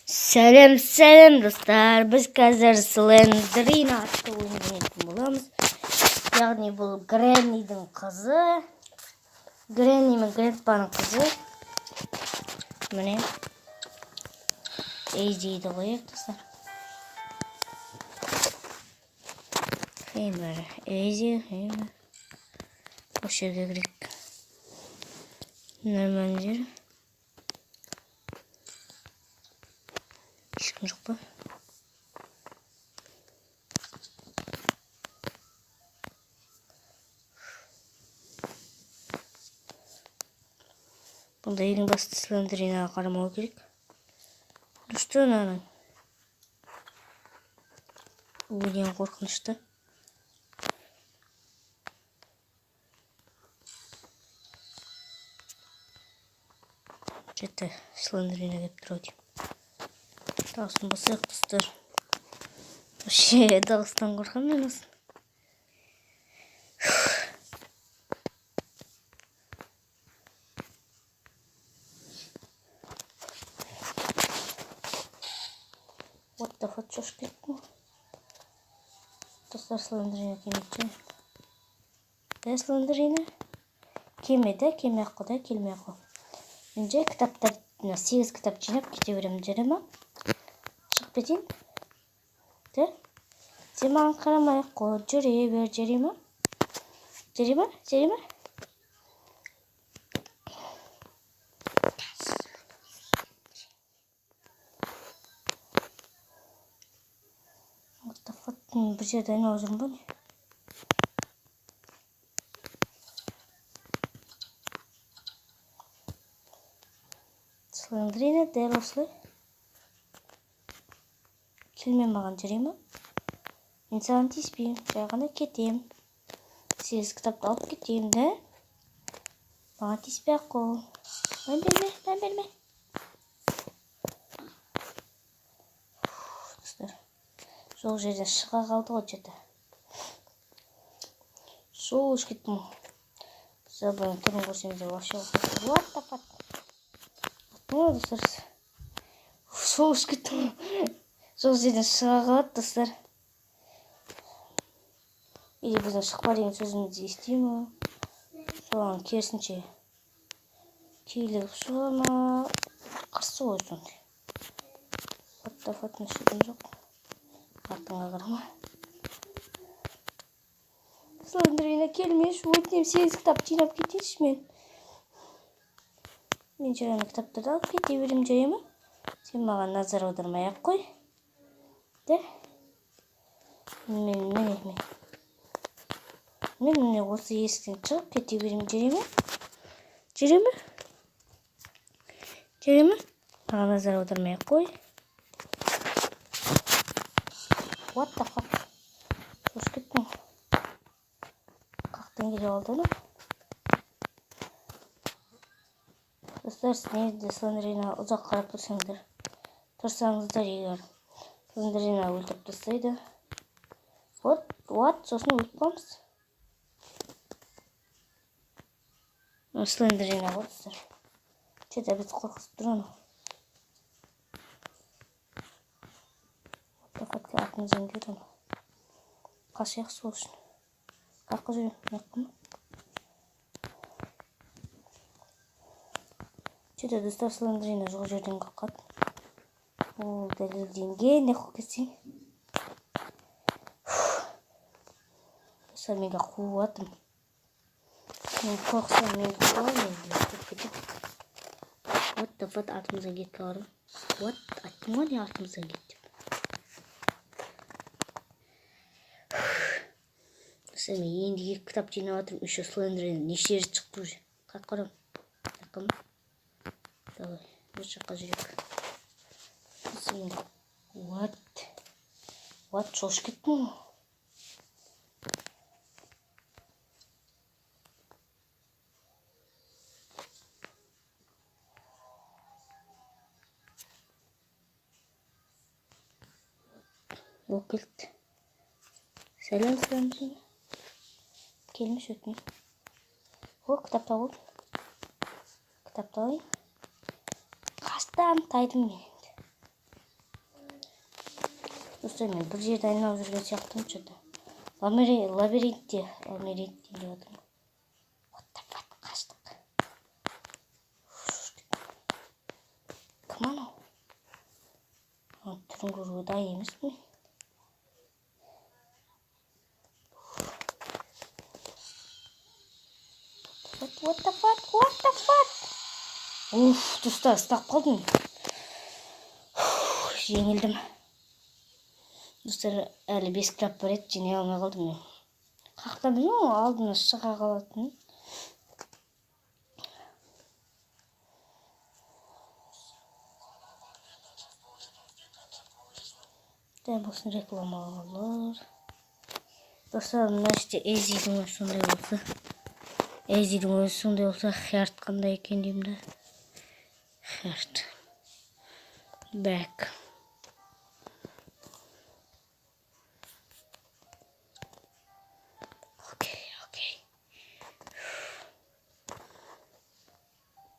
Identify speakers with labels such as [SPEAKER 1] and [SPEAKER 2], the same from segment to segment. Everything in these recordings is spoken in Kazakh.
[SPEAKER 1] Сәлем достар, біз қазір Слендерин атты ойын ойнайтын боламыз. Яғни бұл Греннидің қызы. Гренни мен Гренпаның қызы. Міне. Эйзиді қояйық достар. Хеймер, Эйзи, Хеймер. Осы жерге кірейік. Нормальный жер. Ешкім жоқ па? Бұнда ең басты Слендеринға қарамау керек. Дұрысты ананың. Өлген қорқынышты. Жетті Слендеринға кеп тұр деймін. Дауысын басайық достар. Вообще дауыстан қорқам мен осын. Вот да вот шош кеттім. Достар Слендеринға келмейді. Де Слендеринға? Келмеді, келмей құда, келмей қой. Мен жай кітаптар 8 кітап жинап кете беремін, жүре ма? Шығып кетейін. Де? Сен маған қарамай қой, жүре бер, жүре ма? Жүре ма? Жүре ма? Бір жерде айналып жүрмін ба не? Слендерин дәл осылай. Келме маған жүре ма? Мен саған тиіспеймін, жай ғана кетем. 8 кітапты алып кетем, да? Маған тиіспей ақ қой. Мән берме. Достар, сол жерден шыға қалды ғой жеті. Соғыш кеттім. Забайын түрін көрсеңіздер, вообще оқиды. What the fuck? Аттың достар. Соғыш кеттім. Сол жерден шыға қалады достар. Или біздің шықпа деген сөзімізді естей ма? Соған керісінше кейлігіп шыға ма? Қарсы ғой сондай. What the fuck, нәшедім жоқ. Артыңа қарама. Слендеринға келмеш, өтінем 8 кітап жинап кетейінші мен. Мен жаңағы кітаптарды алып кете берем, жай ма? Сен маған назар аудармай ақ қой. Де? Мен осы есіктен шығып кете берем, жүре ма? Жүре ма? Жүре ма? Маған назар аудармай ақ қой. What the fuck? Сош кеттің. Қақтан келе алды ма? Достар, сіздер Слендеринға ұзақ қарап тұрсаңыздар егер Слендеринға өлтіріп тастайды. Вот, сосын өліп қаламыз. Слендеринға ғой достар. Жеті біз қорқысып тұраны. Отта-фатқа артымыздан кетіп. Қашаяқ сол үшін. Қақы жүрем, маққы ма? Жеті достар, Слендеринға жоқ жерден қаққады. Ол дәлелденген, не қол кетсең. Достар, менге қуатым. Мен қорқысам, мен қуатым. Отта-фат артымыздан кетіп қалады. Айттым ғой не артымыздан кетті. Достар, мен енді 2 кітап жинап атырмын. Еще Слендерин неше рет шығып тұр. Қақ қарам. Жаққа ма? Давай, бір жаққа жүрек. What? Шош кеттің? Ол келді. Сәлем Слендерин. Келмеш өтмей. О, кітапты алып. Кітапты алайын. Қастан тайдым мен енді. Достар, мен бір жерді айналып жүрген сияқтымын что-то. Лабиринт деп жатырмын. Вот the fuck, қаштық. Кім анау? Түрін көруге дайын емеспін. What the fuck? Уф, достар, ұстап қалдым. Жеңілдім. Достар, әлі 5 кітап бар еді, жеңе алмай қалдым мен. Қақта білмеймін, алдына шыға қалатын. Дәл болсын рекламалар. Достар, мына іште Эзидің өзі сондай болса. Херт қандай екен деймін да. Херт. Бәк. Окей.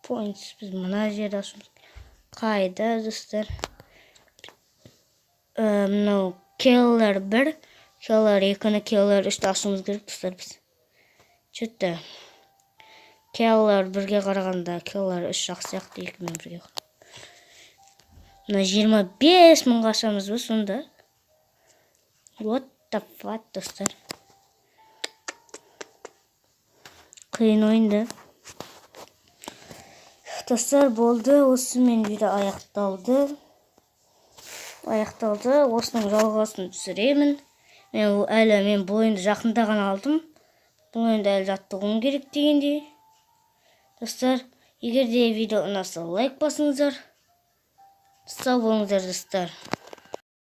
[SPEAKER 1] Points біз мына жерде ашымыз. Қайда, достар? Мынау келлер 1, келлер 2, келлер 3 ашымыз керек, достар, біз. Что-то келлер 1-ге қарағанда келлер 3 жақсы сияқты, 2-мен 1-ге қарағанда. Мына 25 мыңға ашамыз ба сонда? What the fuck, достар? Қиын ойында. Достар, болды. Осымен видео аяқталды. Осының жалғасын түсіремін. Мен бұл ойынды жақында ғана алдым. Бұл ойынды әлі жаттығуым керек дегендей. Достар, егер де видео ұнаса лайк басыңыздар. Сау болыңыздар, достар.